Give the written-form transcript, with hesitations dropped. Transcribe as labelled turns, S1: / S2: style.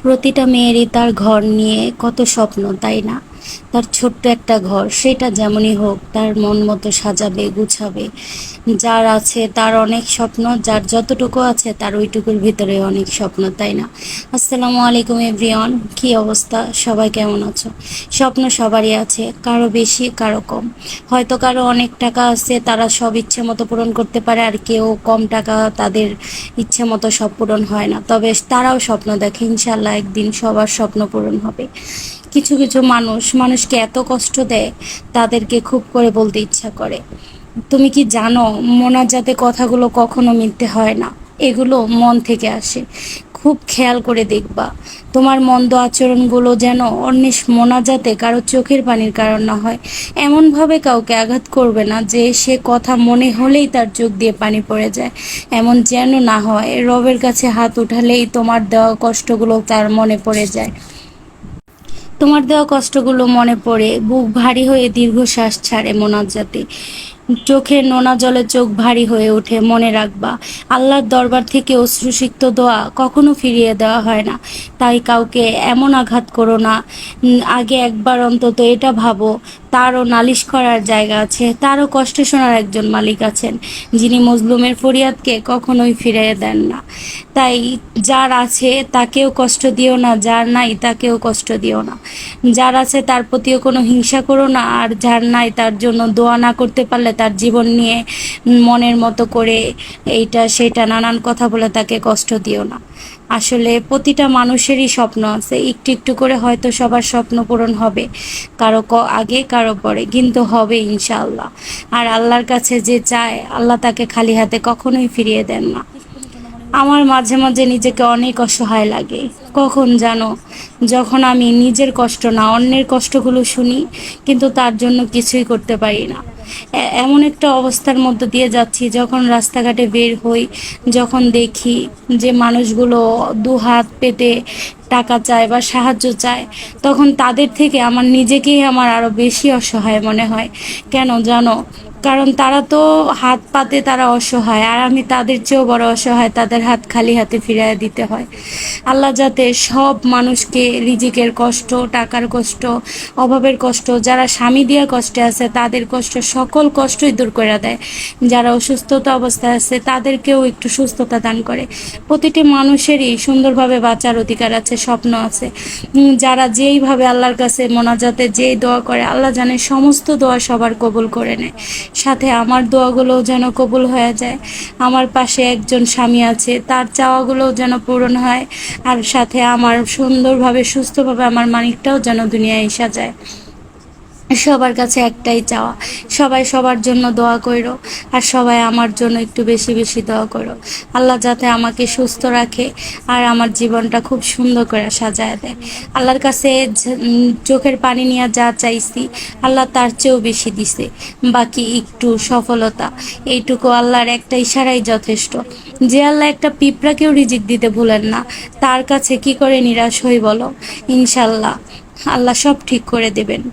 S1: প্রতিটা মেয়েরই তার ঘর নিয়ে কত স্বপ্ন, তাই না? তার ছোট্ট একটা ঘর, সেটা যেমনই হোক তার মন মতো সাজাবে, গুছাবে। যার আছে তার অনেক স্বপ্ন, যার যতটুকু আছে তার ওইটুকুর ভিতরে অনেক স্বপ্ন, তাই না? আসসালামু আলাইকুম এভরিওয়ান, কি অবস্থা? সবাই কেমন আছো? স্বপ্ন সবারই আছে, কারো বেশি কারো কম। হয়তো কারো অনেক টাকা আছে, তারা সব ইচ্ছে মতো পূরণ করতে পারে, আর কেউ কম টাকা, তাদের ইচ্ছে মতো সব পূরণ হয় না। তবে তারাও স্বপ্ন দেখে, ইনশাল্লাহ একদিন সবার স্বপ্ন পূরণ হবে। কিছু কিছু মানুষ মানুষকে এত কষ্ট দেয়, তাদেরকে খুব করে বলতে ইচ্ছা করে। তুমি কি জানো, মোনাজাতে কথাগুলো কখনো মিথ্যে হয় না, এগুলো মন থেকে আসে। খুব খেয়াল করে দেখবা, তোমার মন্দ আচরণগুলো যেন অন্যের মোনাজাতে কারো চোখের পানির কারণ না হয়। এমনভাবে কাউকে আঘাত করবে না যে সে কথা মনে হলেই তার চোখ দিয়ে পানি পড়ে যায়। এমন যেন না হয়, রবের কাছে হাত উঠালেই তোমার দেওয়া কষ্টগুলো তার মনে পড়ে যায়। তোমার দেওয়া কষ্টগুলো মনে পড়ে বুক ভারী হয়ে দীর্ঘশ্বাস ছাড়ে মোনাজাতে। চোখের নোনা জলে চোখ ভারী হয়ে ওঠে। মনে রাখবা, আল্লাহর দরবার থেকে অশ্রুসিক্ত দোয়া কখনো ফিরিয়ে দেওয়া হয় না। তাই কাউকে এমন আঘাত করো না। আগে একবার অন্তত এটা ভাবো, তারও নালিশ করার জায়গা আছে, তারও কষ্ট শোনার একজন মালিক আছেন, যিনি মজলুমের ফরিয়াদকে কখনোই ফিরিয়ে দেন না। তাই যার আছে তাকেও কষ্ট দিও না, যার নাই তাকেও কষ্ট দিও না। যার আছে তার প্রতিও কোনো হিংসা করো না, আর যার নাই তার জন্য দোয়া না করতে পারলে তার জীবন নিয়ে মনের মতো করে এইটা সেটা নানান কথা বলে তাকে কষ্ট দিও না। আসলে প্রতিটা মানুষেরই স্বপ্ন আছে, একটু একটু করে হয়তো সবার স্বপ্ন পূরণ হবে, কারো আগে কারো পরে, কিন্তু হবে ইনশাআল্লাহ। আর আল্লাহর কাছে যে চায়, আল্লাহ তাকে খালি হাতে কখনোই ফিরিয়ে দেন না। আমার মাঝে মাঝে নিজেকে অনেক অসহায় লাগে। কখন জানো, যখন আমি নিজের কষ্ট না অন্যের কষ্টগুলো শুনি, কিন্তু তার জন্য কিছুই করতে পারি না। এমন একটা অবস্থার মধ্য দিয়ে যাচ্ছি, যখন রাস্তাঘাটে বের হই, যখন দেখি যে মানুষগুলো দু হাত পেতে টাকা চায় বা সাহায্য চায়, তখন তাদের থেকে আমার নিজেকেই আমার আরো বেশি অসহায় মনে হয়। কেন জানো? কারণ তারা তো হাত পাতে, তারা অসহায়, আর আমি তাদের চেয়েও বড় অসহায়, তাদের হাত খালি হাতে ফিরিয়ে দিতে হয়। আল্লাহ যাতে সব মানুষকে রিজিকের কষ্ট, টাকার কষ্ট, অভাবের কষ্ট, যারা স্বামী দিয়া কষ্টে আছে তাদের কষ্ট, সকল কষ্টই দূর করে দেয়। যারা অসুস্থতা অবস্থায় আছে তাদেরকেও একটু সুস্থতা দান করে। প্রতিটি মানুষেরই সুন্দরভাবে বাঁচার অধিকার আছে, স্বপ্ন আছে। যারা যেইভাবে আল্লাহর কাছে মোনাজাতে যেই দোয়া করে, আল্লাহ জানে সমস্ত দোয়া সবার কবুল করে নেয়। সাথে আমার দোয়াগুলোও যেন কবুল হয়ে যায়। আমার পাশে একজন স্বামী আছে, তার চাওয়াগুলোও যেন পূরণ হয়। আর সাথে আমার সুন্দরভাবে সুস্থভাবে আমার মানিকটাও যেন দুনিয়ায় এসে যায়। সবার কাছে একটাই চাওয়া, সবাই সবার জন্য দোয়া করো, আর সবাই আমার জন্য একটু বেশি বেশি দোয়া করো। আল্লাহ যাতে আমাকে সুস্থ রাখে আর আমার জীবনটা খুব সুন্দর করে সাজায় দেয়। আল্লাহর কাছে চোখের পানি নিয়ে যা চাইছি, আল্লাহ তার চেয়েও বেশি দিছে। বাকি একটু সফলতা, এইটুকু আল্লাহর একটা ইশারাই যথেষ্ট। যে আল্লাহ একটা পিঁপড়াকেও রিজিক দিতে ভুলেন না, তার কাছে কি করে নিরাশ হই বলো? ইনশাল্লাহ আল্লাহ সব ঠিক করে দেবেন।